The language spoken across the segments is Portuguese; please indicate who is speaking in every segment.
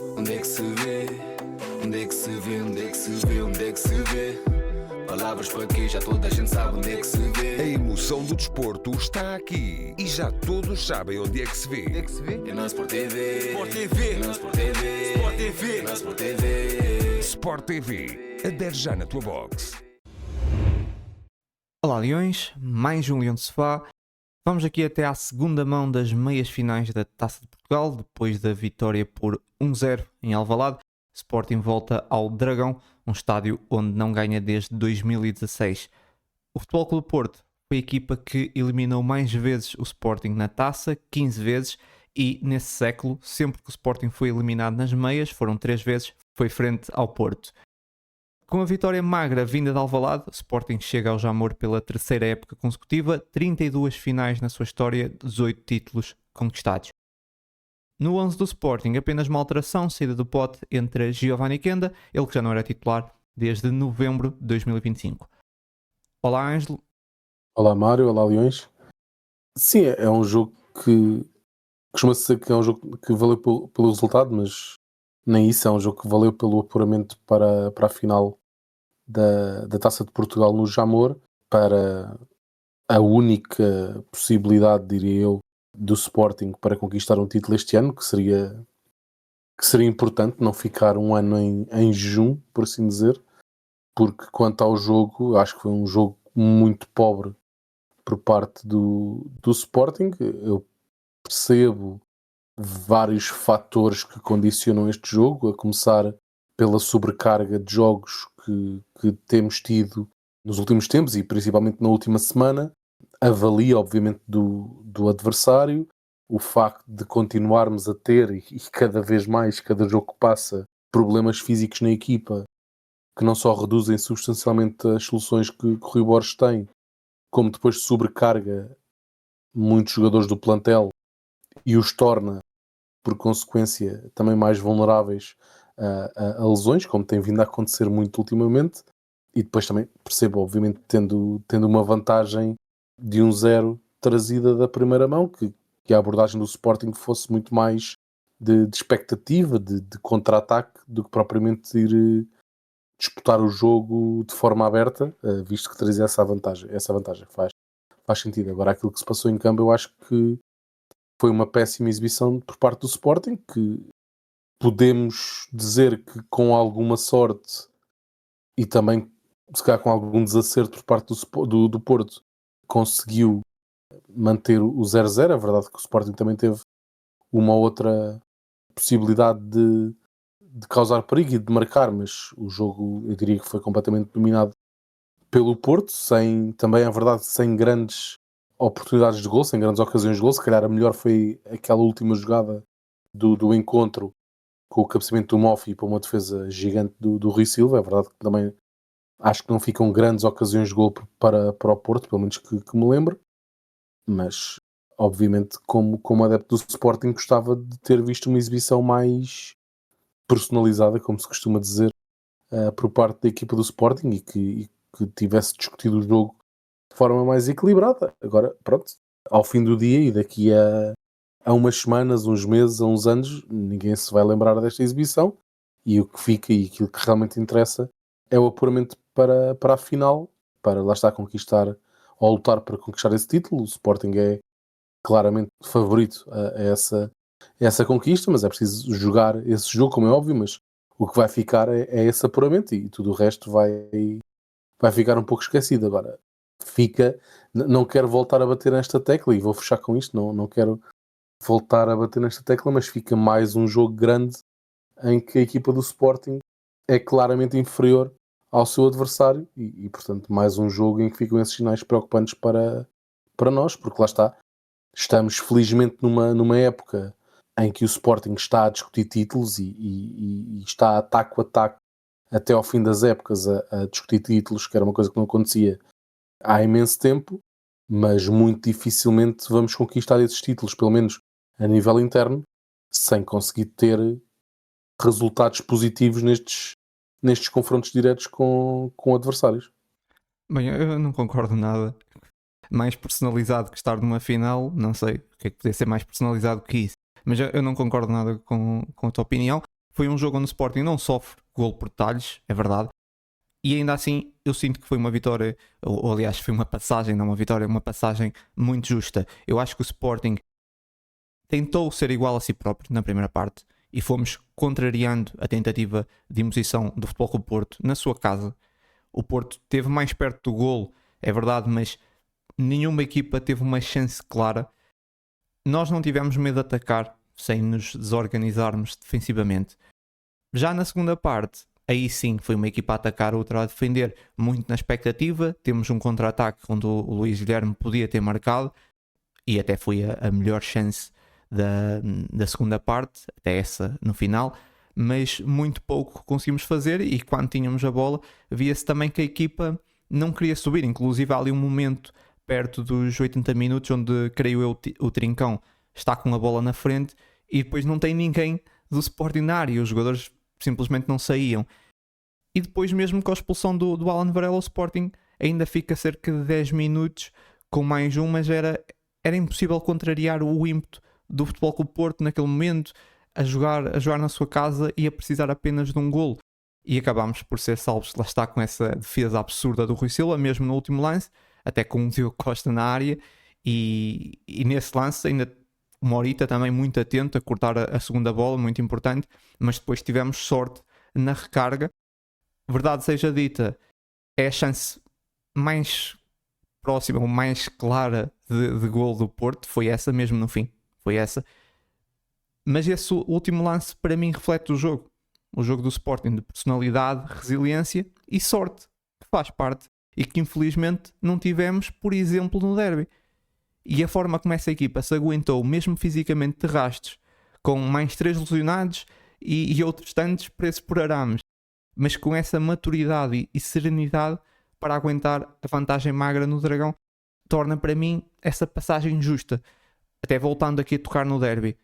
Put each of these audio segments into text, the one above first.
Speaker 1: Onde é que se vê? Onde é que se vê? Onde é que se vê? Onde é que se vê? Palavras para quê? Já toda a gente sabe onde é que se vê.
Speaker 2: A emoção do desporto está aqui e já todos sabem onde é que se vê.
Speaker 1: Onde é que se vê? É na Sport TV.
Speaker 2: Sport TV.
Speaker 1: É na Sport TV.
Speaker 2: Sport TV.
Speaker 1: É na Sport TV.
Speaker 2: Sport TV. Adere já na tua box.
Speaker 3: Olá Leões, mais um Leão de Sofá. Vamos aqui até à segunda mão das meias finais da Taça de Portugal, depois da vitória por 1-0 em Alvalade. Sporting volta ao Dragão, um estádio onde não ganha desde 2016. O Futebol Clube do Porto foi a equipa que eliminou mais vezes o Sporting na Taça, 15 vezes, e nesse século, sempre que o Sporting foi eliminado nas meias, foram 3 vezes, foi frente ao Porto. Com a vitória magra vinda de Alvalade, o Sporting chega ao Jamor pela terceira época consecutiva, 32 finais na sua história, 18 títulos conquistados. No 11 do Sporting, apenas uma alteração, saída do pote entre Giovanni Kenda, ele que já não era titular desde novembro de 2025. Olá Ângelo.
Speaker 4: Olá Mário, olá Leões. Sim, é um jogo que costuma-se dizer que é um jogo que valeu pelo resultado, mas nem isso, é um jogo que valeu pelo apuramento para a final da Taça de Portugal no Jamor, para a única possibilidade, diria eu, do Sporting para conquistar um título este ano, que seria importante não ficar um ano em jejum, por assim dizer, porque quanto ao jogo, acho que foi um jogo muito pobre por parte do Sporting. Eu percebo vários fatores que condicionam este jogo, a começar pela sobrecarga de jogos que temos tido nos últimos tempos e principalmente na última semana, a valia, obviamente, do adversário, o facto de continuarmos a ter, e cada vez mais, cada jogo que passa, problemas físicos na equipa, que não só reduzem substancialmente as soluções que o Rui Borges tem, como depois sobrecarga muitos jogadores do plantel e os torna, por consequência, também mais vulneráveis a lesões, como tem vindo a acontecer muito ultimamente. E depois também percebo, obviamente, tendo uma vantagem de 1-0 trazida da primeira mão, que a abordagem do Sporting fosse muito mais de expectativa, de contra-ataque, do que propriamente ir disputar o jogo de forma aberta, visto que trazia essa vantagem. Essa vantagem faz sentido. Agora, aquilo que se passou em campo, eu acho que foi uma péssima exibição por parte do Sporting, que podemos dizer que com alguma sorte e também se calhar com algum desacerto por parte do Porto, conseguiu manter o 0-0. É verdade que o Sporting também teve uma outra possibilidade de causar perigo e de marcar, mas o jogo, eu diria que foi completamente dominado pelo Porto, também é verdade, sem grandes oportunidades de gol, sem grandes ocasiões de gol. Se calhar a melhor foi aquela última jogada do encontro, com o cabeceamento do Moffi para uma defesa gigante do Rui Silva. É verdade que também acho que não ficam grandes ocasiões de gol para o Porto, pelo menos que me lembro, mas obviamente como adepto do Sporting gostava de ter visto uma exibição mais personalizada, como se costuma dizer, por parte da equipa do Sporting, e que tivesse discutido o jogo de forma mais equilibrada. Agora, pronto, ao fim do dia e daqui a umas semanas, uns meses, a uns anos, ninguém se vai lembrar desta exibição, e o que fica e aquilo que realmente interessa é o apuramento para a final, para lá estar conquistar ou lutar para conquistar esse título. O Sporting é claramente favorito a essa conquista, mas é preciso jogar esse jogo, como é óbvio, mas o que vai ficar é esse apuramento, e tudo o resto vai ficar um pouco esquecido. Agora, não quero voltar a bater nesta tecla, e vou fechar com isto, não quero voltar a bater nesta tecla, mas fica mais um jogo grande em que a equipa do Sporting é claramente inferior ao seu adversário, e portanto mais um jogo em que ficam esses sinais preocupantes para nós, porque lá está, estamos felizmente numa época em que o Sporting está a discutir títulos e está a taco a taco até ao fim das épocas a discutir títulos, que era uma coisa que não acontecia há imenso tempo, mas muito dificilmente vamos conquistar esses títulos, pelo menos a nível interno, sem conseguir ter resultados positivos nestes confrontos diretos com adversários.
Speaker 3: Bem, eu não concordo nada. Mais personalizado que estar numa final, não sei o que é que poderia ser mais personalizado que isso. Mas eu não concordo nada com a tua opinião. Foi um jogo onde o Sporting não sofre golo por detalhes, é verdade. E ainda assim, eu sinto que foi uma vitória, ou aliás, foi uma passagem, não uma vitória, uma passagem muito justa. Eu acho que o Sporting tentou ser igual a si próprio na primeira parte e fomos contrariando a tentativa de imposição do Futebol Clube do Porto na sua casa. O Porto esteve mais perto do golo, é verdade, mas nenhuma equipa teve uma chance clara. Nós não tivemos medo de atacar sem nos desorganizarmos defensivamente. Já na segunda parte, aí sim foi uma equipa a atacar, outra a defender, muito na expectativa. Temos um contra-ataque onde o Luís Guilherme podia ter marcado e até foi a melhor chance da segunda parte, até essa no final, mas muito pouco conseguimos fazer. E quando tínhamos a bola, via-se também que a equipa não queria subir. Inclusive há ali um momento perto dos 80 minutos onde, creio eu, o Trincão está com a bola na frente e depois não tem ninguém do Sporting na área, os jogadores simplesmente não saíam. E depois, mesmo com a expulsão do Alan Varela, o Sporting ainda fica cerca de 10 minutos com mais um, mas era impossível contrariar o ímpeto do Futebol Clube do Porto naquele momento, a jogar na sua casa e a precisar apenas de um golo. E acabámos por ser salvos, lá está, com essa defesa absurda do Rui Silva, mesmo no último lance, até com o Diogo Costa na área, e nesse lance ainda o Morita também muito atento a cortar a segunda bola, muito importante, mas depois tivemos sorte na recarga. Verdade seja dita, é a chance mais próxima ou mais clara de golo do Porto, foi essa mesmo no fim, foi essa. Mas esse último lance para mim reflete o jogo do Sporting, de personalidade, resiliência e sorte, que faz parte e que infelizmente não tivemos, por exemplo, no derby. E a forma como essa equipa se aguentou, mesmo fisicamente de rastros, com mais 3 lesionados e outros tantos presos por arames, mas com essa maturidade e serenidade para aguentar a vantagem magra no Dragão, torna para mim essa passagem justa. Até voltando aqui a tocar no derby,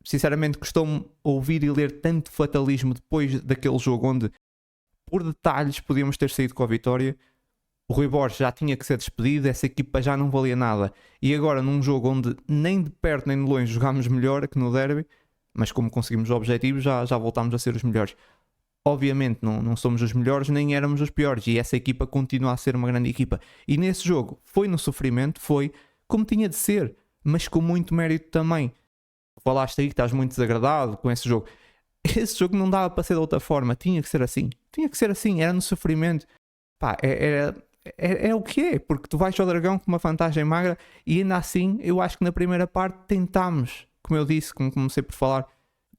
Speaker 3: sinceramente costumo ouvir e ler tanto fatalismo depois daquele jogo onde por detalhes podíamos ter saído com a vitória. O Rui Borges já tinha que ser despedido, essa equipa já não valia nada. E agora num jogo onde nem de perto nem de longe jogámos melhor que no derby, mas como conseguimos o objetivo já voltámos a ser os melhores. Obviamente não somos os melhores nem éramos os piores, e essa equipa continua a ser uma grande equipa. E nesse jogo foi no sofrimento, foi como tinha de ser, mas com muito mérito também. Falaste aí que estás muito desagradado com esse jogo. Esse jogo não dava para ser de outra forma, tinha que ser assim, era no sofrimento. Pá, é o que é, porque tu vais ao Dragão com uma vantagem magra e ainda assim eu acho que na primeira parte tentámos, como eu disse, como comecei por falar,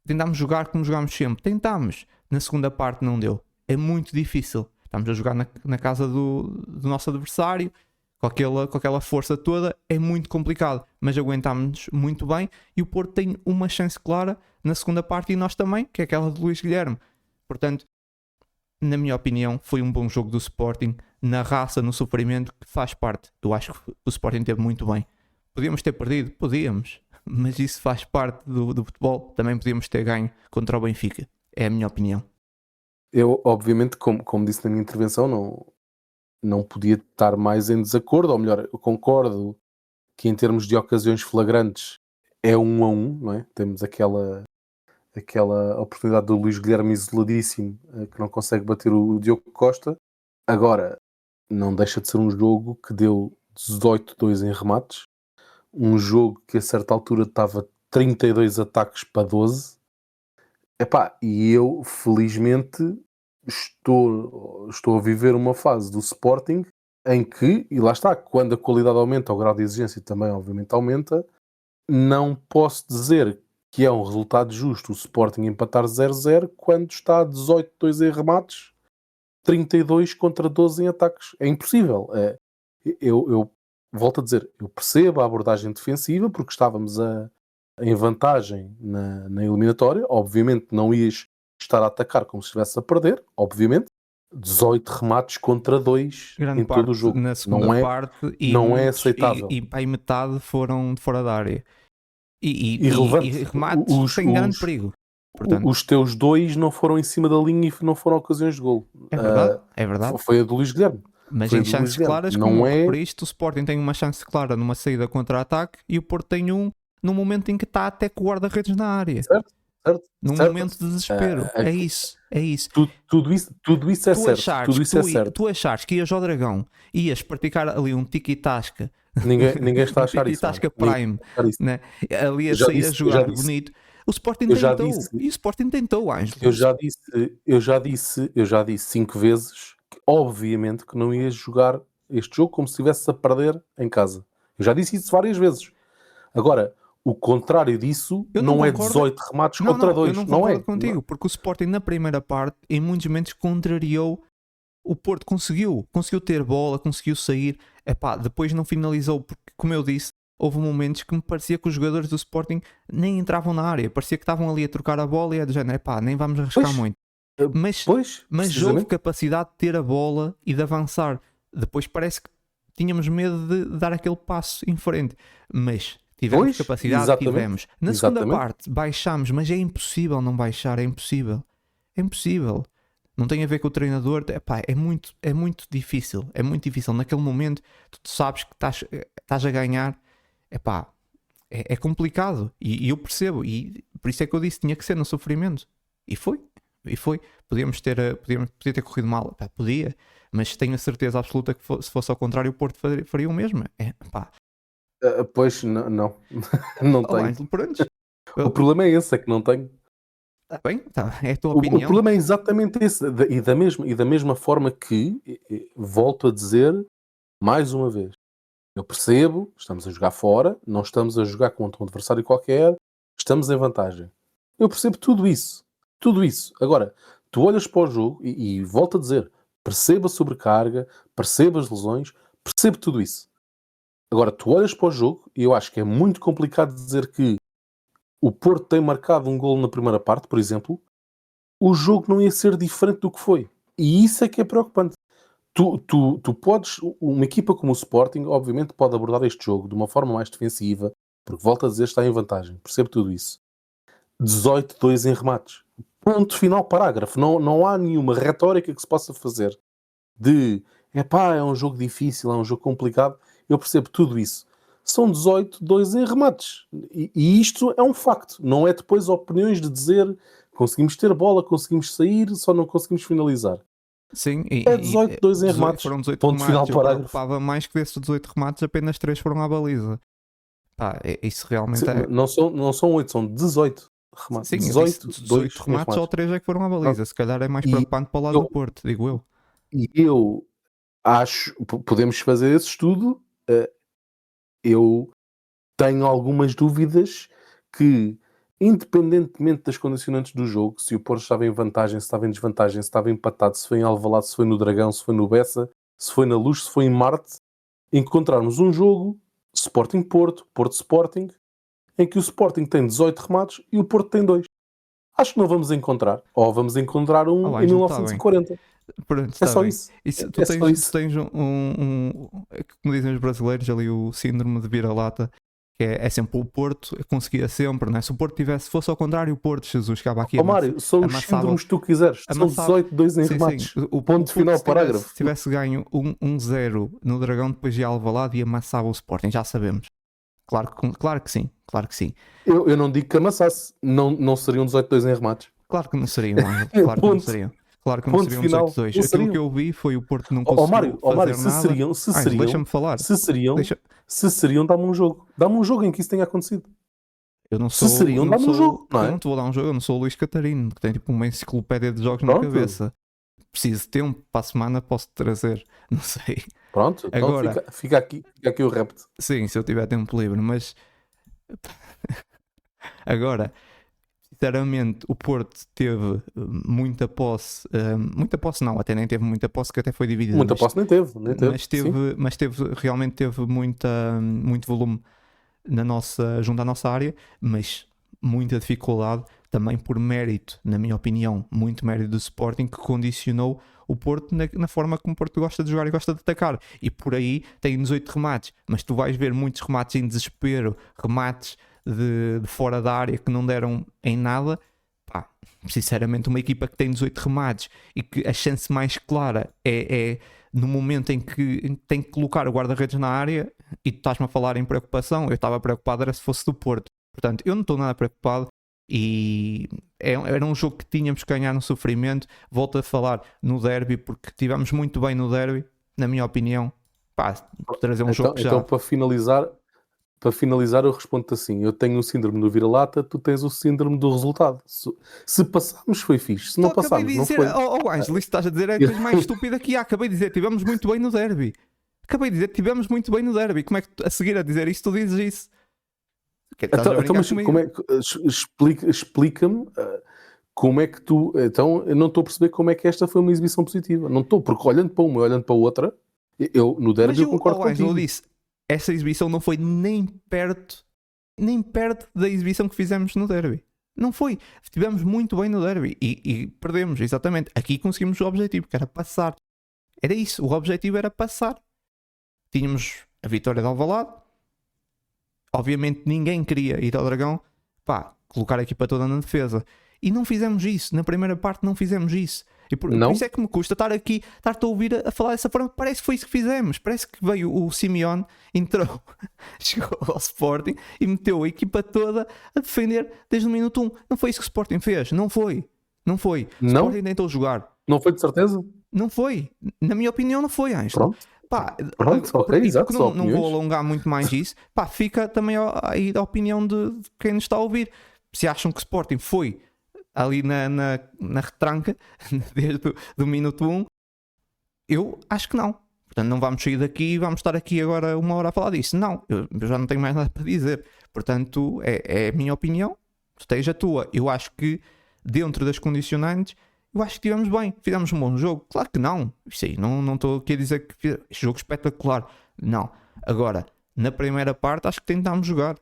Speaker 3: tentámos jogar como jogámos sempre, tentámos. Na segunda parte não deu, é muito difícil. Estamos a jogar na casa do nosso adversário com aquela força toda, é muito complicado, mas aguentámos muito bem e o Porto tem uma chance clara na segunda parte e nós também, que é aquela de Luís Guilherme. Portanto, na minha opinião, foi um bom jogo do Sporting, na raça, no sofrimento, que faz parte. Eu acho que o Sporting teve muito bem. Podíamos ter perdido? Podíamos, mas isso faz parte do futebol. Também podíamos ter ganho contra o Benfica. É a minha opinião.
Speaker 4: Eu, obviamente, como disse na minha intervenção, não podia estar mais em desacordo, ou melhor, eu concordo que em termos de ocasiões flagrantes é 1-1, não é? Temos aquela oportunidade do Luís Guilherme isoladíssimo, que não consegue bater o Diogo Costa. Agora, não deixa de ser um jogo que deu 18-2 em remates, um jogo que a certa altura estava 32 ataques para 12. E eu, felizmente, estou a viver uma fase do Sporting em que, e lá está, quando a qualidade aumenta, o grau de exigência também obviamente aumenta, não posso dizer que é um resultado justo o Sporting empatar 0-0 quando está 18-2 em remates, 32 contra 12 em ataques. É impossível. Eu volto a dizer, eu percebo a abordagem defensiva porque estávamos em vantagem na eliminatória. Obviamente não ias estar a atacar como se estivesse a perder, obviamente. 18 remates contra 2
Speaker 3: Grande
Speaker 4: em todo o jogo.
Speaker 3: Na segunda parte
Speaker 4: não é aceitável.
Speaker 3: E aí metade foram de fora da área. E remates sem grande perigo. Portanto,
Speaker 4: os teus 2 não foram em cima da linha e não foram ocasiões de golo.
Speaker 3: É verdade.
Speaker 4: Foi a do Luís Guilherme.
Speaker 3: Mas em chances claras, como referiste, o Sporting tem uma chance clara numa saída contra-ataque e o Porto tem num momento em que está até com o guarda-redes na área.
Speaker 4: Certo. certo,
Speaker 3: num
Speaker 4: certo.
Speaker 3: momento de desespero.
Speaker 4: Ah,
Speaker 3: É isso, é isso.
Speaker 4: tudo isso é
Speaker 3: Tu
Speaker 4: certo.
Speaker 3: achares,
Speaker 4: Tudo
Speaker 3: que
Speaker 4: isso é
Speaker 3: tu,
Speaker 4: certo.
Speaker 3: tu achares que ias ao Dragão, ias praticar ali um tiki-tasca,
Speaker 4: Ninguém está a
Speaker 3: um
Speaker 4: achar isso, Mário.
Speaker 3: tiki-tasca
Speaker 4: Ninguém
Speaker 3: Prime,
Speaker 4: está a achar isso.
Speaker 3: né? Ali
Speaker 4: Eu
Speaker 3: a
Speaker 4: já
Speaker 3: sair a
Speaker 4: disse,
Speaker 3: jogar bonito. O Sporting
Speaker 4: eu já
Speaker 3: tentou,
Speaker 4: disse,
Speaker 3: e o Sporting tentou, Ângelo.
Speaker 4: eu já disse 5 vezes que, obviamente, que não ias jogar este jogo como se estivesse a perder em casa. Eu já disse isso várias vezes. Agora, o contrário disso
Speaker 3: Eu não
Speaker 4: não é
Speaker 3: concordo.
Speaker 4: 18 remates
Speaker 3: Não,
Speaker 4: contra
Speaker 3: não, eu
Speaker 4: 2.
Speaker 3: não
Speaker 4: Não
Speaker 3: concordo
Speaker 4: é.
Speaker 3: contigo, porque o Sporting na primeira parte, em muitos momentos, contrariou. O Porto conseguiu ter bola, conseguiu sair. Epá, depois não finalizou, porque, como eu disse, houve momentos que me parecia que os jogadores do Sporting nem entravam na área, parecia que estavam ali a trocar a bola e é do género, epá, nem vamos arriscar
Speaker 4: Pois,
Speaker 3: muito. Mas houve
Speaker 4: precisamente.
Speaker 3: capacidade de ter a bola e de avançar. Depois parece que tínhamos medo de dar aquele passo em frente, mas tivemos
Speaker 4: Pois,
Speaker 3: capacidade,
Speaker 4: exatamente.
Speaker 3: tivemos. Na segunda
Speaker 4: Exatamente.
Speaker 3: parte baixámos, mas é impossível não baixar, é impossível. É impossível. Não tem a ver com o treinador, epá, é muito difícil. É muito difícil. Naquele momento, tu sabes que estás a ganhar, epá, é complicado. E eu percebo. E por isso é que eu disse: tinha que ser no sofrimento. E foi. Podia ter corrido mal, epá, podia, mas tenho a certeza absoluta que se fosse ao contrário, o Porto faria o mesmo. Epá.
Speaker 4: Pois, não. Não
Speaker 3: Oh,
Speaker 4: tenho.
Speaker 3: Ângelo, pronto.
Speaker 4: O problema é esse, é que não tenho.
Speaker 3: Está bem, tá, é a tua
Speaker 4: O
Speaker 3: opinião.
Speaker 4: problema é exatamente esse. E da mesma forma que, volto a dizer, mais uma vez, eu percebo, estamos a jogar fora, não estamos a jogar contra um adversário qualquer, estamos em vantagem. Eu percebo tudo isso. Tudo isso. Agora, tu olhas para o jogo e volto a dizer, percebo a sobrecarga, percebo as lesões, percebo tudo isso. Agora, tu olhas para o jogo e eu acho que é muito complicado dizer que o Porto tem marcado um golo na primeira parte, por exemplo, o jogo não ia ser diferente do que foi. E isso é que é preocupante. Tu podes, uma equipa como o Sporting, obviamente, pode abordar este jogo de uma forma mais defensiva, porque, volto a dizer, está em vantagem. Percebo tudo isso. 18-2 em remates. Ponto final, parágrafo. Não há nenhuma retórica que se possa fazer de é um jogo difícil, é um jogo complicado. Eu percebo tudo isso. São 18-2 em remates. E isto é um facto. Não é depois opiniões de dizer conseguimos ter bola, conseguimos sair, só não conseguimos finalizar.
Speaker 3: Sim,
Speaker 4: É 18-2 em remates.
Speaker 3: Foram 18
Speaker 4: Ponto
Speaker 3: remates.
Speaker 4: final,
Speaker 3: Eu
Speaker 4: parágrafo.
Speaker 3: preocupava mais que desses 18 remates, apenas 3 foram à baliza. Pá, isso realmente é.
Speaker 4: Não são 8, são 18 remates.
Speaker 3: Sim,
Speaker 4: 18
Speaker 3: remates, só 3 é que foram à baliza. Se calhar é mais preocupante para o lado do Porto, digo eu.
Speaker 4: E eu acho, podemos fazer esse estudo. Eu tenho algumas dúvidas que, independentemente das condicionantes do jogo, se o Porto estava em vantagem, se estava em desvantagem, se estava empatado, se foi em Alvalade, se foi no Dragão, se foi no Bessa, se foi na Luz, se foi em Marte, encontrarmos um jogo Sporting-Porto, Porto-Sporting, em que o Sporting tem 18 remates e o Porto tem 2. Acho que não vamos encontrar. Ou vamos encontrar um em 1940.
Speaker 3: Pronto,
Speaker 4: É só isso.
Speaker 3: Tu tens como dizem os brasileiros, ali o síndrome de vira-lata, que é sempre o Porto, conseguia sempre, não é? Se o Porto fosse ao contrário, o Porto, Jesus, acaba aqui.
Speaker 4: Mário, são os síndromes que tu quiseres. São 18-2 em remates.
Speaker 3: O
Speaker 4: ponto final, parágrafo.
Speaker 3: Se tivesse ganho 1-0 no Dragão, depois de Alvalade, e amassava o Sporting, já sabemos. Claro que sim.
Speaker 4: Eu não digo que amassasse. Não seriam 18-2 em remates.
Speaker 3: Claro que não seriam, claro que não seriam. Claro que não seriam 18-2. Aquilo que eu vi foi o Porto não conseguiu
Speaker 4: Mário,
Speaker 3: fazer nada.
Speaker 4: se seriam,
Speaker 3: deixa-me falar.
Speaker 4: Se seriam, dá-me um jogo. Dá-me um jogo em que isso tenha acontecido.
Speaker 3: Eu não sou,
Speaker 4: se seriam, dá-me um jogo. Não é?
Speaker 3: Eu não te vou dar um jogo, eu não sou o Luís Catarino, que tem tipo uma enciclopédia de jogos na cabeça. Preciso de tempo, para a semana posso-te trazer. Não sei.
Speaker 4: Pronto, agora, então fica aqui o repto.
Speaker 3: Sim, se eu tiver tempo livre, mas agora, sinceramente, o Porto teve muita posse não, até nem teve muita posse, que até foi dividida.
Speaker 4: Muita posse nem teve.
Speaker 3: Mas realmente teve muito volume junto à nossa área, mas muita dificuldade, também por mérito, na minha opinião, muito mérito do Sporting, que condicionou o Porto na forma como o Porto gosta de jogar e gosta de atacar. E por aí tem 18 remates, mas tu vais ver muitos remates em desespero, remates de fora da área que não deram em nada. Pá, sinceramente, uma equipa que tem 18 remates e que a chance mais clara é no momento em que tem que colocar o guarda-redes na área, e tu estás-me a falar em preocupação, eu estava preocupado era se fosse do Porto. Portanto, eu não estou nada preocupado. E era um jogo que tínhamos que ganhar no sofrimento. Volto a falar no derby, porque tivemos muito bem no derby, na minha opinião. Pá, trazer um jogo que já...
Speaker 4: Então, para finalizar, eu respondo-te assim: eu tenho o síndrome do vira-lata, tu tens o síndrome do resultado. Se passarmos, foi fixe. Se não
Speaker 3: Então, acabei
Speaker 4: passarmos,
Speaker 3: de
Speaker 4: não
Speaker 3: dizer,
Speaker 4: foi.
Speaker 3: Ângelo, isso estás a dizer é a coisa mais estúpida que há. Acabei de dizer, tivemos muito bem no derby. Acabei de dizer, tivemos muito bem no derby. Como é que a seguir a dizer isso, tu dizes isso? Que estás a brincar
Speaker 4: Mas
Speaker 3: comigo?
Speaker 4: como é que explica-me como é que tu. Então, eu não estou a perceber como é que esta foi uma exibição positiva. Não estou, porque olhando para uma e olhando para a outra, eu no derby
Speaker 3: Mas
Speaker 4: eu concordo
Speaker 3: Ângelo,
Speaker 4: contigo.
Speaker 3: disse, essa exibição não foi nem perto da exibição que fizemos no derby. Não foi. Tivemos muito bem no derby e perdemos, exatamente. Aqui conseguimos o objetivo, que era passar. Era isso, o objetivo era passar. Tínhamos a vitória de Alvalade. Obviamente ninguém queria ir ao Dragão, pá, colocar a equipa toda na defesa. E não fizemos isso. Na primeira parte não fizemos isso. E por isso é que me custa estar-te a ouvir a falar dessa forma. Parece que foi isso que fizemos. Parece que veio o Simeone, entrou, chegou ao Sporting e meteu a equipa toda a defender desde o minuto 1. Não foi isso que o Sporting fez. Não foi. O Sporting tentou jogar.
Speaker 4: Não foi de certeza?
Speaker 3: Não foi. Na minha opinião, não foi, Ângelo.
Speaker 4: Pronto, ok, exato.
Speaker 3: Não vou alongar muito mais isso. Pá, fica também aí a opinião de quem nos está a ouvir. Se acham que o Sporting foi ali na retranca desde do minuto 1, eu acho que não. Portanto, não vamos sair daqui e vamos estar aqui agora uma hora a falar disso. Não, eu já não tenho mais nada para dizer. Portanto, é a minha opinião. Esteja a tua. Eu acho que dentro das condicionantes, eu acho que tivemos bem, fizemos um bom jogo. Claro que não, isso aí, não estou aqui a dizer que este jogo espetacular. Não. Agora, na primeira parte, acho que tentámos jogar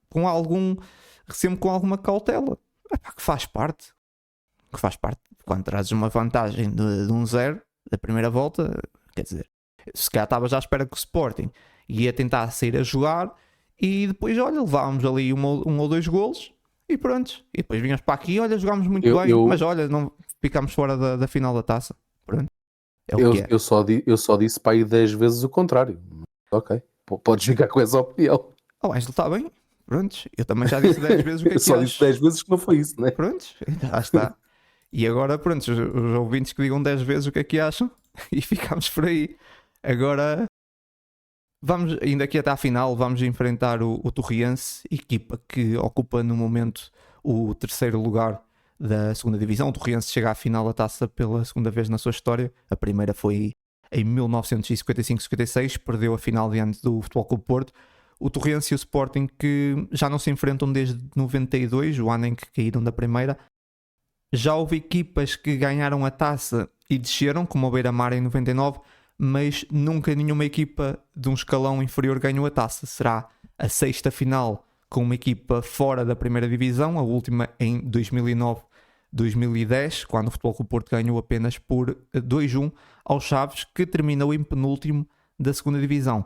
Speaker 3: com sempre com alguma cautela. Que faz parte. Quando trazes uma vantagem de 1-0 da primeira volta, quer dizer, se calhar estavas à espera que o Sporting ia tentar sair a jogar e depois, olha, levávamos ali um ou dois golos. E pronto, e depois vinhas para aqui, olha, jogámos muito bem, mas olha, não ficámos fora da final da taça. Pronto. É o que é.
Speaker 4: Eu só disse para aí 10 vezes o contrário. Ok, podes ficar com essa opinião.
Speaker 3: Ângelo, está bem. Pronto, eu também já disse 10 vezes o que é que
Speaker 4: eu só disse 10 vezes que não foi isso, né?
Speaker 3: Pronto, já está. E agora, pronto, os ouvintes que digam 10 vezes o que é que acham e ficámos por aí. Agora, vamos, ainda aqui até à final, vamos enfrentar o Torriense, equipa que ocupa no momento o terceiro lugar da segunda divisão. O Torriense chega à final da taça pela segunda vez na sua história. A primeira foi em 1955-56, perdeu a final diante do Futebol Clube Porto. O Torriense e o Sporting, que já não se enfrentam desde 92, o ano em que caíram da primeira. Já houve equipas que ganharam a taça e desceram, como o Beira-Mar em 99, mas nunca nenhuma equipa de um escalão inferior ganhou a taça. Será a sexta final com uma equipa fora da primeira divisão, a última em 2009-2010, quando o Futebol Clube Porto ganhou apenas por 2-1 ao Chaves, que terminou em penúltimo da segunda divisão.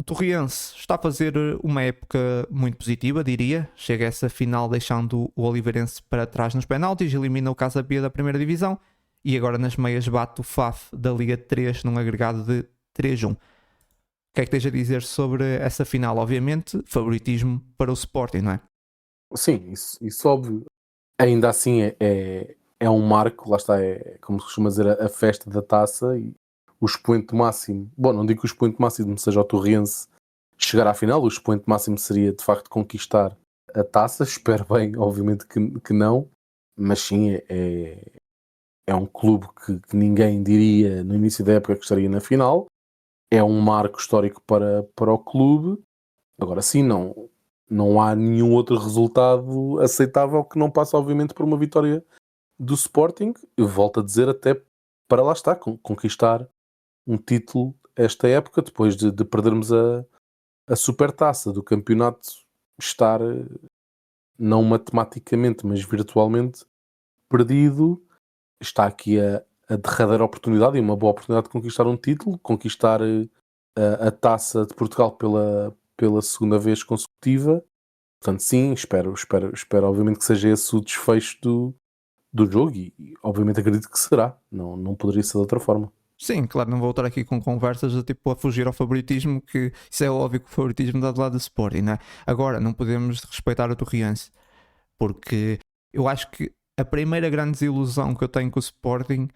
Speaker 3: O Torriense está a fazer uma época muito positiva, diria. Chega a essa final deixando o Oliveirense para trás nos penaltis, elimina o Casa Pia da primeira divisão e agora nas meias bate o FAF da Liga 3 num agregado de 3-1. O que é que tens a dizer sobre essa final? Obviamente, favoritismo para o Sporting, não é?
Speaker 4: Sim, isso óbvio. Ainda assim é um marco, lá está, é como se costuma dizer, a festa da taça e o expoente máximo. Bom, não digo que o expoente máximo seja o Torriense chegar à final, o expoente máximo seria de facto conquistar a taça. Espero bem, obviamente que não, mas sim, é um clube que ninguém diria no início da época que estaria na final. É um marco histórico para o clube. Agora sim, não há nenhum outro resultado aceitável que não passe, obviamente, por uma vitória do Sporting. Eu volto a dizer, até para lá está, conquistar um título esta época, depois de perdermos a supertaça do campeonato, estar, não matematicamente, mas virtualmente perdido. Está aqui a derradeira oportunidade e uma boa oportunidade de conquistar um título, conquistar a taça de Portugal pela segunda vez consecutiva. Portanto, sim, espero obviamente que seja esse o desfecho do jogo e obviamente acredito que será. Não poderia ser de outra forma.
Speaker 3: Sim, claro, não vou estar aqui com conversas de tipo a fugir ao favoritismo, que isso é óbvio que o favoritismo dá do lado do Sporting, não é? Agora, não podemos respeitar o Torriense. porque eu acho que a primeira grande desilusão que eu tenho com o Sporting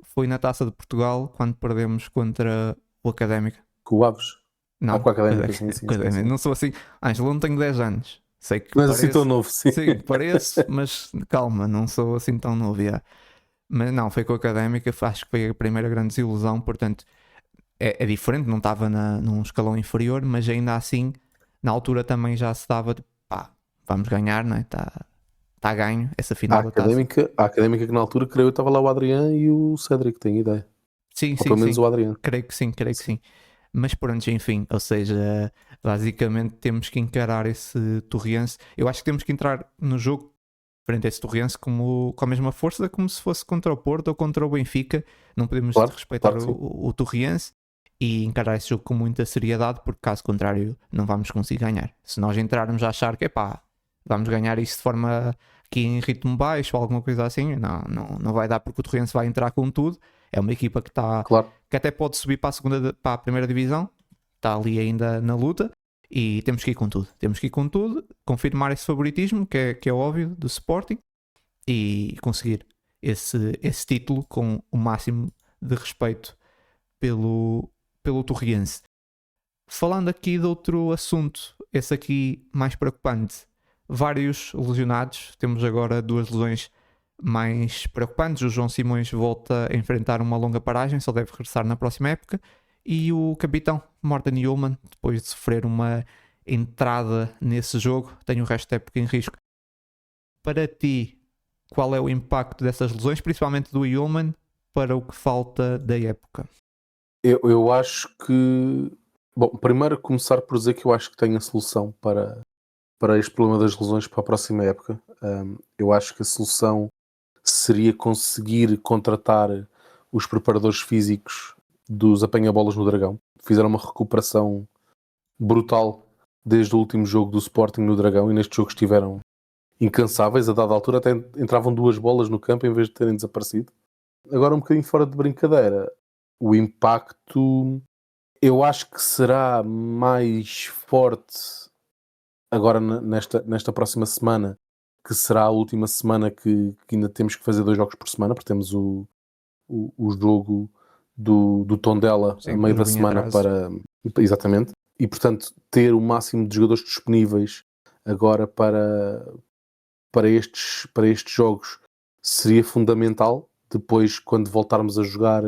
Speaker 3: foi na Taça de Portugal, quando perdemos contra o Académica.
Speaker 4: Com o Aves.
Speaker 3: Não,
Speaker 4: Com a Académica, sim.
Speaker 3: não sou assim. Ângelo, não tenho 10 anos. Sei que
Speaker 4: Não és
Speaker 3: pareço,
Speaker 4: assim tão novo, sim.
Speaker 3: sim, pareço, mas calma, não sou assim tão novo. Já. Mas não, foi com a Académica, acho que foi a primeira grande desilusão. Portanto, é diferente, não estava num escalão inferior, mas ainda assim, na altura também já se dava de pá, vamos ganhar, não é? Está ganho essa final da Taça.
Speaker 4: A Académica que na altura, creio, estava lá o Adriano e o Cédric, tenho ideia.
Speaker 3: Sim,
Speaker 4: Ou pelo menos o Adriano.
Speaker 3: creio que sim. Mas pronto, enfim, ou seja, basicamente temos que encarar esse Torriense. Eu acho que temos que entrar no jogo frente a esse Torriense com a mesma força como se fosse contra o Porto ou contra o Benfica. Não podemos respeitar
Speaker 4: claro
Speaker 3: o Torriense e encarar esse jogo com muita seriedade, porque caso contrário não vamos conseguir ganhar. Se nós entrarmos a achar que vamos ganhar isto de forma aqui em ritmo baixo ou alguma coisa assim, não vai dar, porque o Torriense vai entrar com tudo. É uma equipa que está
Speaker 4: Claro.
Speaker 3: que até pode subir para a primeira divisão, está ali ainda na luta, e temos que ir com tudo, confirmar esse favoritismo que é óbvio do Sporting e conseguir esse título com o máximo de respeito pelo Torriense. Falando aqui de outro assunto, esse aqui mais preocupante, vários lesionados, temos agora 2 lesões mais preocupantes. O João Simões volta a enfrentar uma longa paragem, só deve regressar na próxima época, e o capitão Morten Hjulmand, depois de sofrer uma entrada nesse jogo, tem o resto da época em risco. Para ti, qual é o impacto dessas lesões, principalmente do Hjulmand, para o que falta da época?
Speaker 4: Eu acho que... Bom, primeiro começar por dizer que eu acho que tenho a solução para este problema das lesões para a próxima época. Eu acho que a solução seria conseguir contratar os preparadores físicos dos apanha-bolas no Dragão. Fizeram uma recuperação brutal desde o último jogo do Sporting no Dragão, e neste jogo estiveram incansáveis. A dada altura até entravam 2 bolas no campo em vez de terem desaparecido. Agora, um bocadinho fora de brincadeira, o impacto eu acho que será mais forte agora nesta próxima semana, que será a última semana que ainda temos que fazer 2 jogos por semana, porque temos o jogo do Tondela a meio da semana exatamente, e portanto ter o máximo de jogadores disponíveis agora para estes jogos seria fundamental. Depois, quando voltarmos a jogar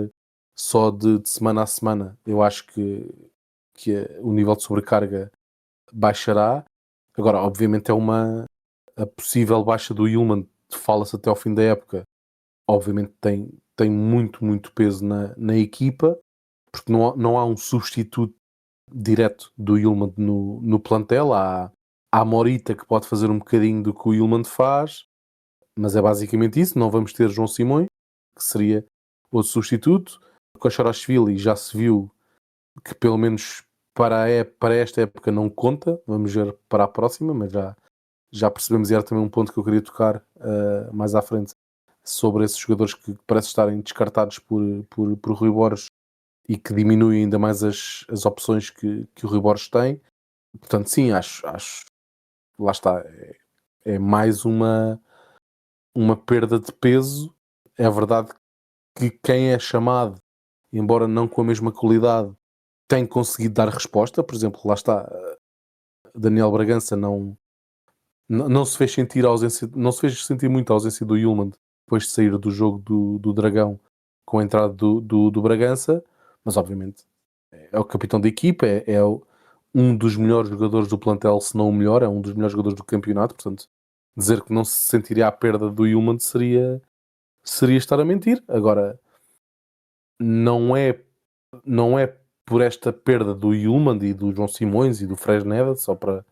Speaker 4: só de semana a semana, eu acho que o nível de sobrecarga baixará. Agora, obviamente, a possível baixa do Hjulmand, fala-se até ao fim da época, obviamente tem muito, muito peso na equipa, porque não há um substituto direto do Hjulmand no plantel. Há Morita, que pode fazer um bocadinho do que o Hjulmand faz, mas é basicamente isso. Não vamos ter João Simões, que seria outro substituto. Com a Kvaratskhelia já se viu que pelo menos para esta época não conta. Vamos ver para a próxima, mas já percebemos, e era também um ponto que eu queria tocar mais à frente, sobre esses jogadores que parecem estarem descartados por Rui Borges e que diminuem ainda mais as opções que o Rui Borges tem. Portanto, sim, acho lá está, é mais uma perda de peso. É verdade que quem é chamado, embora não com a mesma qualidade, tem conseguido dar resposta. Por exemplo, lá está, Daniel Bragança não se fez sentir muito a ausência do Hjulmand depois de sair do jogo do Dragão com a entrada do Bragança, mas obviamente é o capitão da equipa, é um dos melhores jogadores do plantel, se não o melhor, é um dos melhores jogadores do campeonato. Portanto, dizer que não se sentiria a perda do Hjulmand seria estar a mentir. Agora, não é por esta perda do Hjulmand e do João Simões e do Fresneda, só para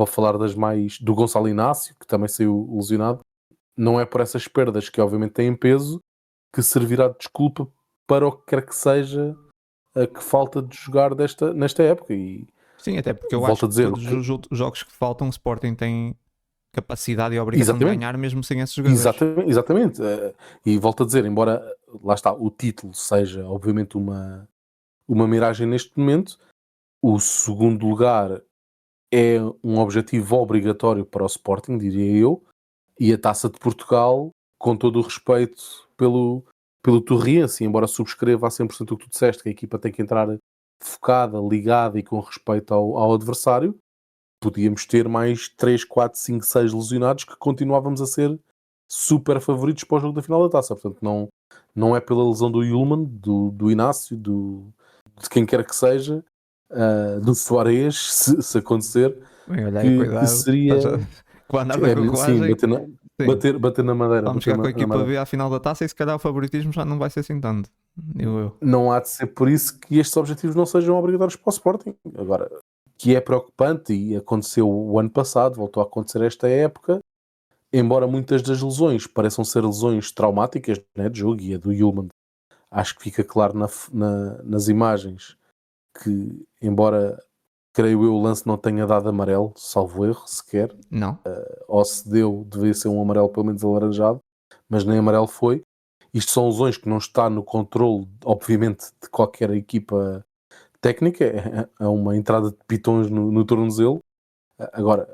Speaker 4: falar do Gonçalo Inácio, que também saiu lesionado, não é por essas perdas, que obviamente têm peso, que servirá de desculpa para o que quer que seja que falta de jogar nesta época. E
Speaker 3: sim, até porque eu acho que todos os jogos que faltam, o Sporting tem capacidade e obrigação de ganhar mesmo sem esses jogadores.
Speaker 4: Exatamente. E volto a dizer, embora lá está, o título seja obviamente uma miragem neste momento, o segundo lugar é um objetivo obrigatório para o Sporting, diria eu, E a Taça de Portugal, com todo o respeito pelo Torriense, embora subscreva a 100% o que tu disseste, que a equipa tem que entrar focada, ligada e com respeito ao adversário, podíamos ter mais 3, 4, 5, 6 lesionados que continuávamos a ser super favoritos para o jogo da final da Taça. Portanto, não é pela lesão do Yulman, do Inácio, de quem quer que seja, do Soares, se acontecer,
Speaker 3: Bem, olha aí,
Speaker 4: que
Speaker 3: cuidado.
Speaker 4: seria...
Speaker 3: Com a andar da
Speaker 4: sim,
Speaker 3: carruagem.
Speaker 4: bater na madeira.
Speaker 3: Vamos
Speaker 4: bater
Speaker 3: chegar com a
Speaker 4: na
Speaker 3: equipa
Speaker 4: madeira.
Speaker 3: B à final da taça e se calhar o favoritismo já não vai ser assim tanto. Eu.
Speaker 4: Não há de ser por isso que estes objetivos não sejam obrigatórios para o Sporting. Agora, que é preocupante e aconteceu o ano passado, voltou a acontecer esta época, embora muitas das lesões pareçam ser lesões traumáticas, né, de jogo, e a do Yulman, acho que fica claro nas imagens que, embora creio eu o lance não tenha dado amarelo, salvo erro, sequer,
Speaker 3: Não.
Speaker 4: ou se deu, devia ser um amarelo pelo menos alaranjado, mas nem amarelo foi. Isto são lesões que não está no controle, obviamente, de qualquer equipa técnica, é uma entrada de pitões no tornozelo. Agora,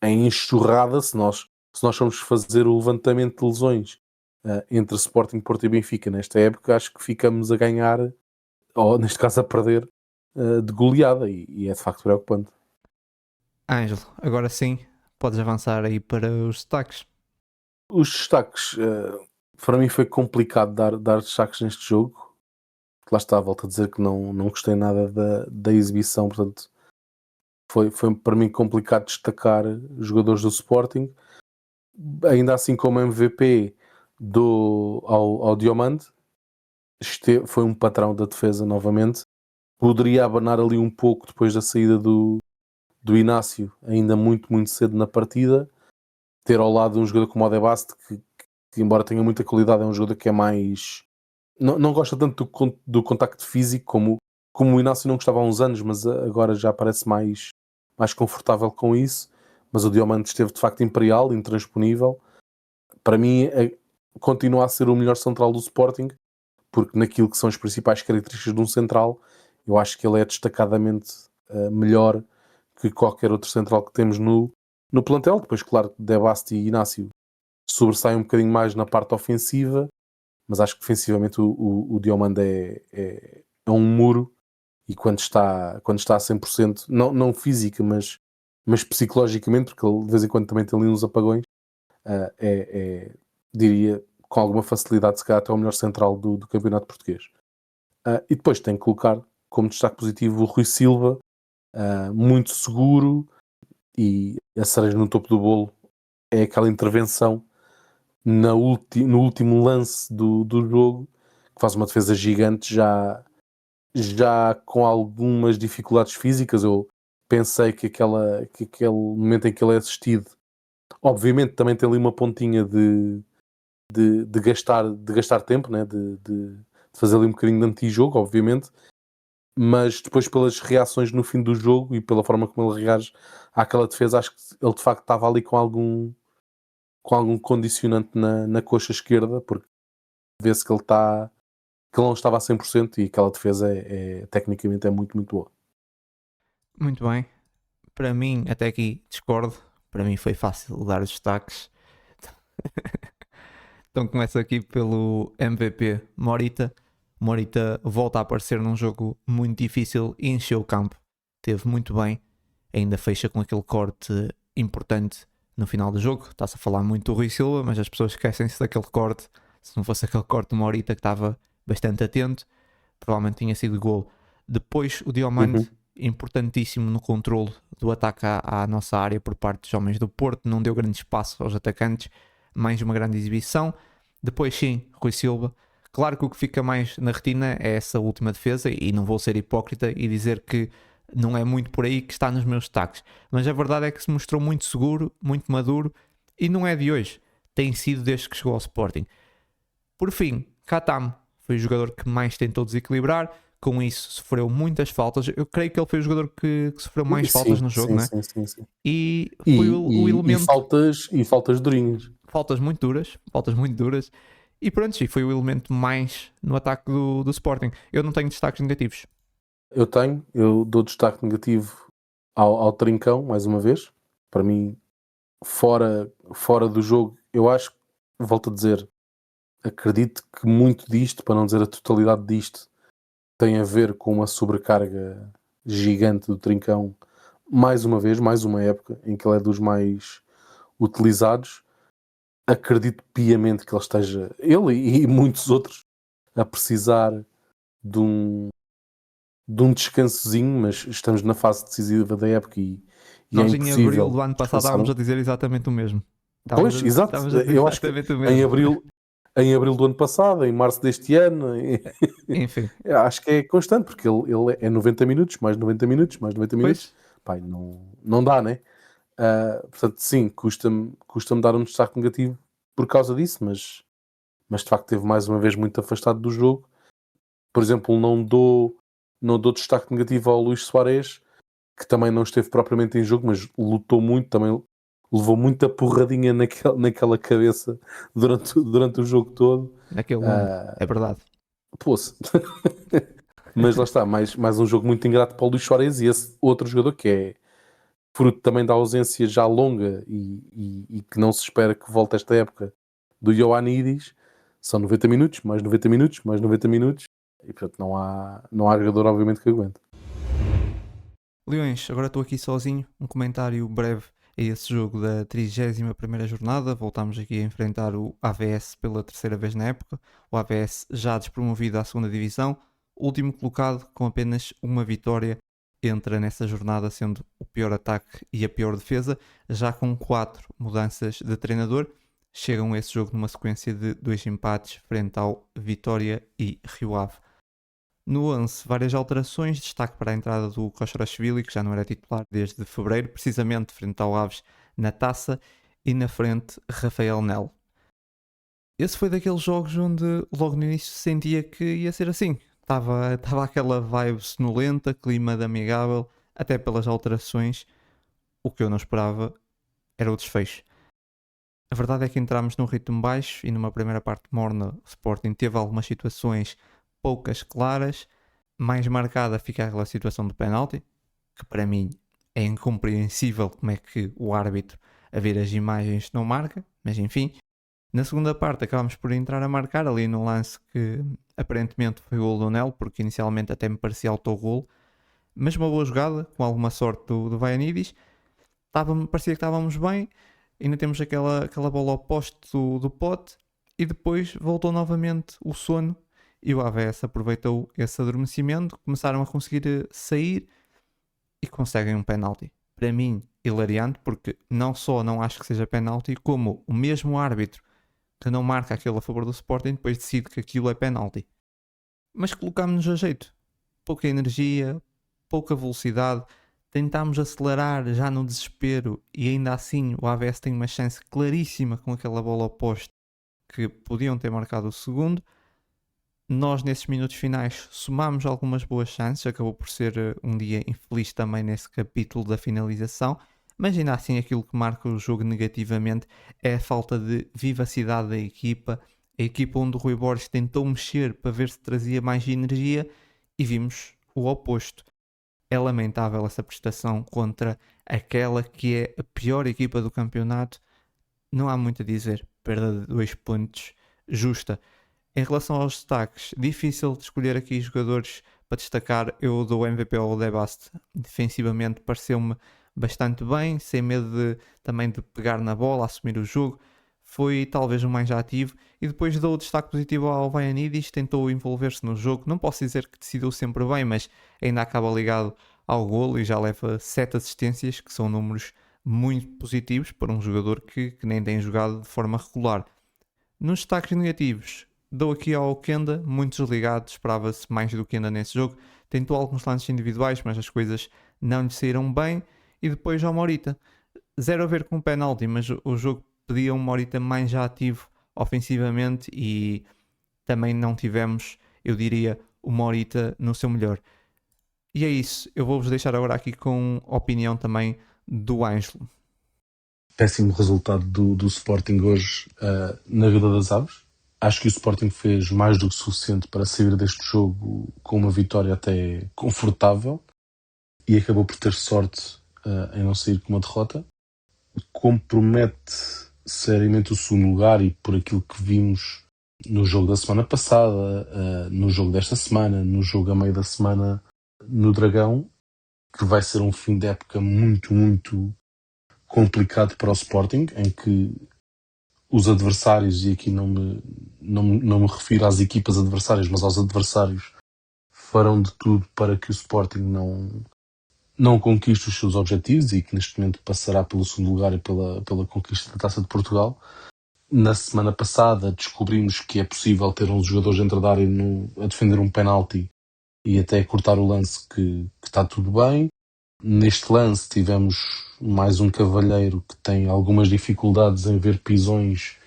Speaker 4: em enxurrada, se nós formos fazer o levantamento de lesões entre Sporting, Porto e Benfica nesta época, acho que ficamos a ganhar, ou neste caso a perder, de goleada, e é de facto preocupante.
Speaker 3: Ângelo, agora sim, podes avançar aí para os destaques.
Speaker 4: Os destaques, para mim foi complicado dar destaques neste jogo. Lá está, volto a dizer que não gostei nada da exibição, portanto foi para mim complicado destacar os jogadores do Sporting. Ainda assim, como MVP ao Diomande, foi um patrão da defesa novamente. Poderia abanar ali um pouco depois da saída do Inácio, ainda muito, muito cedo na partida. Ter ao lado um jogador como o Debaste, que embora tenha muita qualidade, é um jogador que é mais... Não gosta tanto do contacto físico como o Inácio não gostava há uns anos, mas agora já parece mais confortável com isso. Mas o Diomande esteve de facto imperial, intransponível. Para mim, continua a ser o melhor central do Sporting, porque naquilo que são as principais características de um central, eu acho que ele é destacadamente melhor que qualquer outro central que temos no plantel. Depois, claro, Debaste e Inácio sobressaem um bocadinho mais na parte ofensiva, mas acho que defensivamente o Diomande é um muro, e quando está a 100%, não física, mas psicologicamente, porque ele de vez em quando também tem ali uns apagões, diria, com alguma facilidade, se calhar até o melhor central do campeonato português. E depois tem que colocar como destaque positivo o Rui Silva, muito seguro, e a cereja no topo do bolo é aquela intervenção no último lance do jogo, que faz uma defesa gigante, já com algumas dificuldades físicas. Eu pensei que aquele momento em que ele é assistido, obviamente também tem ali uma pontinha de gastar tempo, né? de fazer ali um bocadinho de anti-jogo, obviamente, mas depois pelas reações no fim do jogo e pela forma como ele reage àquela defesa, acho que ele de facto estava ali com algum condicionante na coxa esquerda, porque vê-se que ele não estava a 100%, e aquela defesa tecnicamente é muito, muito boa.
Speaker 3: Muito bem. Para mim, até aqui discordo. Para mim foi fácil dar os destaques. Então começa aqui pelo MVP Morita. Morita volta a aparecer num jogo muito difícil e encheu o campo. Teve muito bem. Ainda fecha com aquele corte importante no final do jogo. Está-se a falar muito do Rui Silva, mas as pessoas esquecem-se daquele corte. Se não fosse aquele corte do Morita, que estava bastante atento, provavelmente tinha sido gol. Depois o Diomande, importantíssimo no controle do ataque à nossa área por parte dos homens do Porto, não deu grande espaço aos atacantes, mais uma grande exibição. Depois sim, Rui Silva. Claro que o que fica mais na retina é essa última defesa, e não vou ser hipócrita e dizer que não é muito por aí que está nos meus destaques, mas a verdade é que se mostrou muito seguro, muito maduro, e não é de hoje, tem sido desde que chegou ao Sporting. Por fim, Katam foi o jogador que mais tentou desequilibrar, com isso sofreu muitas faltas. Eu creio que ele foi o jogador que sofreu mais faltas no jogo, não é?
Speaker 4: Sim.
Speaker 3: E foi o elemento...
Speaker 4: E faltas durinhas.
Speaker 3: Faltas muito duras. E pronto, foi o elemento mais no ataque do Sporting. Eu não tenho destaques negativos.
Speaker 4: Eu dou destaque negativo ao Trincão, mais uma vez. Para mim, fora do jogo, eu acho, volto a dizer, acredito que muito disto, para não dizer a totalidade disto, tem a ver com uma sobrecarga gigante do Trincão, mais uma vez, mais uma época em que ele é dos mais utilizados. Acredito piamente que ele esteja, ele e muitos outros, a precisar de um descansozinho, mas estamos na fase decisiva da época e é
Speaker 3: Nós em
Speaker 4: impossível
Speaker 3: abril do ano passado
Speaker 4: descansar.
Speaker 3: estávamos a dizer exatamente o mesmo.
Speaker 4: Pois, exato.
Speaker 3: Estávamos a dizer
Speaker 4: Eu acho que
Speaker 3: exatamente o mesmo.
Speaker 4: em abril do ano passado, em março deste ano,
Speaker 3: Enfim,
Speaker 4: acho que é constante, porque ele é 90 minutos, mais 90 minutos, mais 90 minutos.
Speaker 3: pois,
Speaker 4: Pai, não dá, né? Portanto, sim, custa-me dar um destaque negativo por causa disso, mas de facto teve mais uma vez muito afastado do jogo. Por exemplo, não dou destaque negativo ao Luís Soares, que também não esteve propriamente em jogo, mas lutou muito, também levou muita porradinha naquela cabeça durante o jogo todo.
Speaker 3: naquele ano, é verdade.
Speaker 4: Pô-se. Mas lá está, mais um jogo muito ingrato para o Luís Soares e esse outro jogador que é fruto também da ausência já longa e que não se espera que volte esta época, do Ioannidis. São 90 minutos, mais 90 minutos, mais 90 minutos e portanto não há jogador obviamente que aguente.
Speaker 3: Leões, agora estou aqui sozinho, um comentário breve a esse jogo da 31ª jornada. Voltámos aqui a enfrentar o AVS pela terceira vez na época, o AVS já despromovido à segunda divisão, último colocado com apenas uma vitória, entra nessa jornada sendo o pior ataque e a pior defesa, já com 4 mudanças de treinador. Chegam a esse jogo numa sequência de 2 empates frente ao Vitória e Rio Ave. No 11, várias alterações, destaque para a entrada do Koshrashvili, que já não era titular desde fevereiro, precisamente frente ao Aves na Taça, e na frente Rafael Nel. Esse foi daqueles jogos onde logo no início sentia que ia ser assim. Estava aquela vibe sonolenta, clima de amigável, até pelas alterações. O que eu não esperava era o desfecho. A verdade é que entramos num ritmo baixo e numa primeira parte morna o Sporting teve algumas situações poucas claras. Mais marcada fica aquela situação do penalti, que para mim é incompreensível como é que o árbitro a ver as imagens não marca, mas enfim. Na segunda parte acabamos por entrar a marcar ali num lance que aparentemente foi o gol do Nel, porque inicialmente até me parecia autogol, mas uma boa jogada, com alguma sorte do Vaianidis. Parecia que estávamos bem, ainda temos aquela bola ao poste do Pote, e depois voltou novamente o sono, e o AVS aproveitou esse adormecimento, começaram a conseguir sair, e conseguem um penalti. Para mim, hilariante, porque não só não acho que seja penalti, como o mesmo árbitro que não marca aquilo a favor do Sporting, depois decide que aquilo é penalti. Mas colocámos-nos a jeito. Pouca energia, pouca velocidade, tentámos acelerar já no desespero e ainda assim o AVS tem uma chance claríssima com aquela bola ao poste que podiam ter marcado o segundo. Nós nesses minutos finais somámos algumas boas chances, acabou por ser um dia infeliz também nesse capítulo da finalização, mas ainda assim aquilo que marca o jogo negativamente é a falta de vivacidade da equipa, a equipa onde o Rui Borges tentou mexer para ver se trazia mais energia e vimos o oposto. É lamentável essa prestação contra aquela que é a pior equipa do campeonato, não há muito a dizer, perda de 2 pontos justa. Em relação aos destaques, difícil de escolher aqui jogadores para destacar. Eu dou o MVP ao Debast. Defensivamente pareceu-me bastante bem, sem medo também de pegar na bola, assumir o jogo. Foi talvez o mais ativo. E depois dou o destaque positivo ao Vaianidis, tentou envolver-se no jogo. Não posso dizer que decidiu sempre bem, mas ainda acaba ligado ao golo e já leva 7 assistências, que são números muito positivos para um jogador que nem tem jogado de forma regular. Nos destaques negativos, dou aqui ao Kenda, muito desligado, esperava-se mais do Kenda nesse jogo. Tentou alguns lances individuais, mas as coisas não lhe saíram bem. E depois ao Morita, 0 a ver com o penalti, mas o jogo pedia um Morita mais ativo ofensivamente e também não tivemos, eu diria, o Morita no seu melhor. E é isso, eu vou-vos deixar agora aqui com a opinião também do Ângelo.
Speaker 4: Péssimo resultado do Sporting hoje na Vila das Aves. Acho que o Sporting fez mais do que suficiente para sair deste jogo com uma vitória até confortável e acabou por ter sorte em não sair com uma derrota. compromete seriamente o segundo lugar, e por aquilo que vimos no jogo da semana passada, no jogo desta semana, no jogo a meio da semana no Dragão, que vai ser um fim de época muito, muito complicado para o Sporting, em que os adversários, e aqui não me refiro às equipas adversárias, mas aos adversários, farão de tudo para que o Sporting não conquiste os seus objetivos, e que neste momento passará pelo segundo lugar e pela conquista da Taça de Portugal. Na semana passada descobrimos que é possível ter uns jogadores dentro da área a defender um penalti e até cortar o lance, que está tudo bem. Neste lance tivemos mais um cavalheiro que tem algumas dificuldades em ver pisões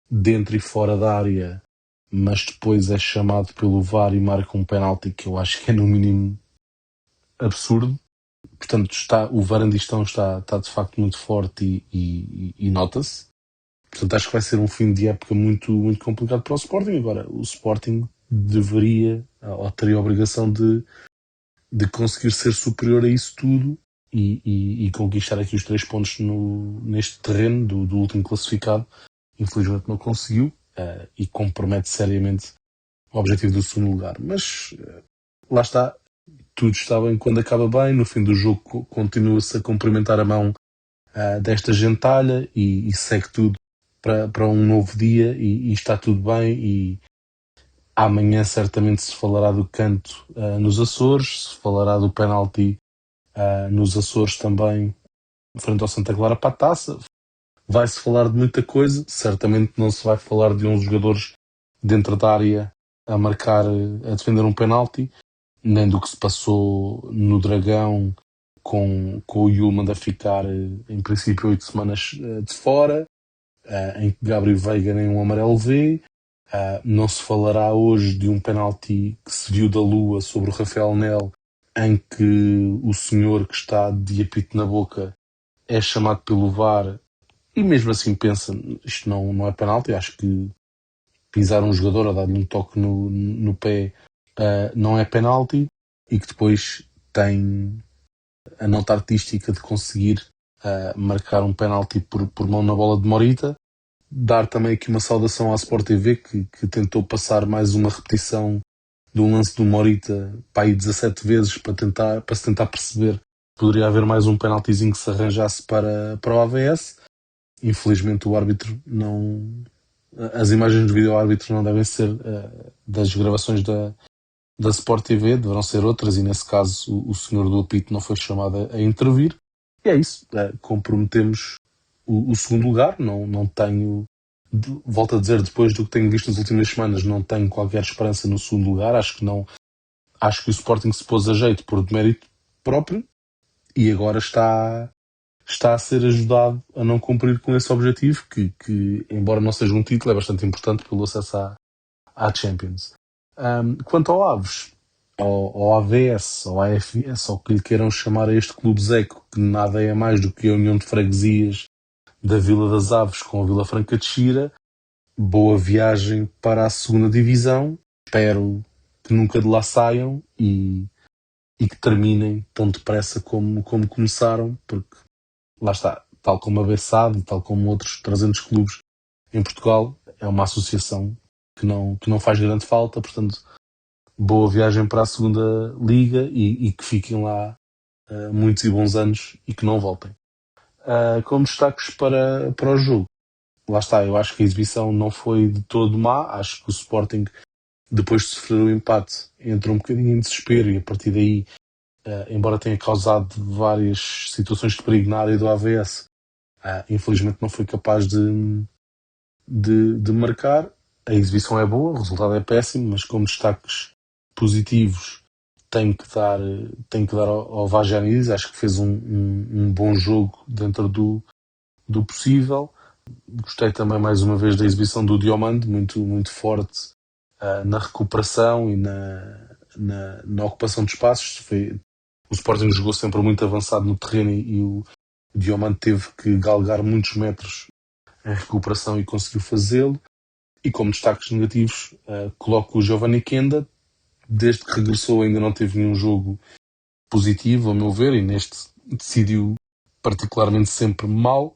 Speaker 4: dentro e fora da área, mas depois é chamado pelo VAR e marca um penalti que eu acho que é no mínimo absurdo. Portanto, o Varandistão está de facto muito forte e nota-se. Portanto, acho que vai ser um fim de época muito, muito complicado para o Sporting. Agora, o Sporting deveria, ou teria a obrigação de conseguir ser superior a isso tudo e conquistar aqui os 3 pontos neste terreno do último classificado. Infelizmente não conseguiu, e compromete seriamente o objetivo do segundo lugar. Mas lá está, tudo está bem quando acaba bem. No fim do jogo continua-se a cumprimentar a mão desta gentalha e segue tudo para um novo dia, e está tudo bem. E amanhã certamente se falará do canto nos Açores, se falará do penalti nos Açores também, frente ao Santa Clara para a Taça. Vai-se falar de muita coisa, certamente não se vai falar de uns jogadores dentro da área a marcar, a defender um penalti, nem do que se passou no Dragão com o Yulman a ficar em princípio 8 semanas de fora, em que Gabriel Veiga nem um amarelo vê. Não se falará hoje de um penalti que se viu da Lua sobre o Rafael Nel, em que o senhor que está de apito na boca é chamado pelo VAR e mesmo assim pensa, isto não é penalti. Acho que pisar um jogador ou dar-lhe um toque no pé não é penalti, e que depois tem a nota artística de conseguir marcar um penalti por mão na bola de Morita. Dar também aqui uma saudação à Sport TV, que tentou passar mais uma repetição de um lance do Morita para aí 17 vezes para se tentar perceber que poderia haver mais um penaltizinho que se arranjasse para o AVS. Infelizmente o árbitro não... As imagens do vídeo árbitro não devem ser das gravações da Sport TV, deverão ser outras, e nesse caso o senhor do apito não foi chamado a intervir. E é isso, comprometemos o segundo lugar. Não tenho, volto a dizer, depois do que tenho visto nas últimas semanas, não tenho qualquer esperança no segundo lugar. Acho que o Sporting se pôs a jeito por demérito próprio, e agora está a ser ajudado a não cumprir com esse objetivo, que embora não seja um título, é bastante importante pelo acesso à Champions. Quanto ao Aves, ao AVS, ao AFS, ou que lhe queiram chamar a este clube Zeco, que nada é mais do que a união de freguesias da Vila das Aves com a Vila Franca de Xira, boa viagem para a segunda divisão. Espero que nunca de lá saiam e que terminem tão depressa como começaram, porque lá está, tal como a Bessade, tal como outros 300 clubes em Portugal, é uma associação que não faz grande falta. Portanto, boa viagem para a segunda liga e que fiquem lá muitos e bons anos e que não voltem. Como destaques para o jogo, lá está, eu acho que a exibição não foi de todo má. Acho que o Sporting, depois de sofrer o empate, entrou um bocadinho em desespero, e a partir daí, embora tenha causado várias situações de perigo na área do AVS, infelizmente não foi capaz de marcar. A exibição é boa, o resultado é péssimo, mas como destaques positivos tenho que dar ao Vagianidis. Acho que fez um bom jogo dentro do possível. Gostei também mais uma vez da exibição do Diomande, muito, muito forte na recuperação e na ocupação de espaços. O Sporting jogou sempre muito avançado no terreno, e o Diomande teve que galgar muitos metros em recuperação e conseguiu fazê-lo. E como destaques negativos, coloco o Giovanni Kenda. Desde que regressou ainda não teve nenhum jogo positivo, a meu ver, e neste decidiu particularmente sempre mal,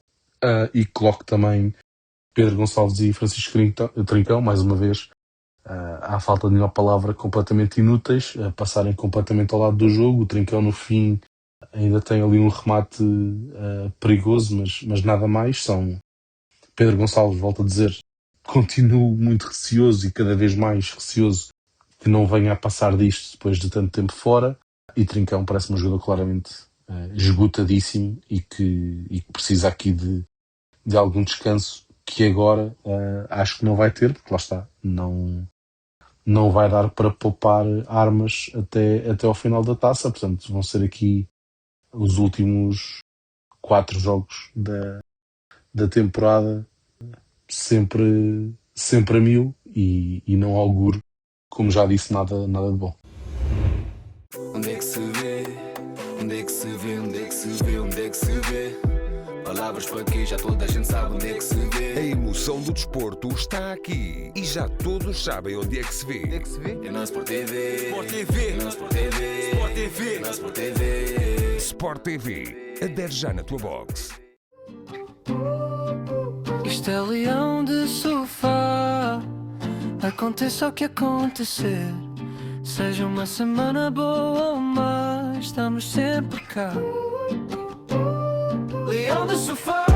Speaker 4: e coloco também Pedro Gonçalves e Francisco Trincão, mais uma vez, à falta de melhor palavra, completamente inúteis, a passarem completamente ao lado do jogo. O Trincão no fim ainda tem ali um remate perigoso, mas nada mais. Pedro Gonçalves, volto a dizer, continuo muito receoso e cada vez mais receoso que não venha a passar disto depois de tanto tempo fora. E Trincão parece-me um jogador claramente esgotadíssimo e que precisa aqui de algum descanso, que agora acho que não vai ter, porque lá está, não vai dar para poupar armas até ao final da taça. Portanto, vão ser aqui os últimos 4 jogos da temporada, sempre a mil, e não auguro, como já disse, nada de bom.
Speaker 1: Onde é que se vê? Onde é que se vê? Onde é que se vê? Onde é que se vê? Palavras para quê? Já toda a gente sabe onde é que se vê.
Speaker 2: A emoção do desporto está aqui e já todos sabem onde é que se vê.
Speaker 1: É na Sport TV. Sport TV. É na Sport TV. Sport TV. É na Sport TV.
Speaker 2: Sport TV. Adere já na tua box.
Speaker 5: Isto é leão de sofá. Aconteça o que acontecer, seja uma semana boa ou má, estamos sempre cá. Leão de sofá.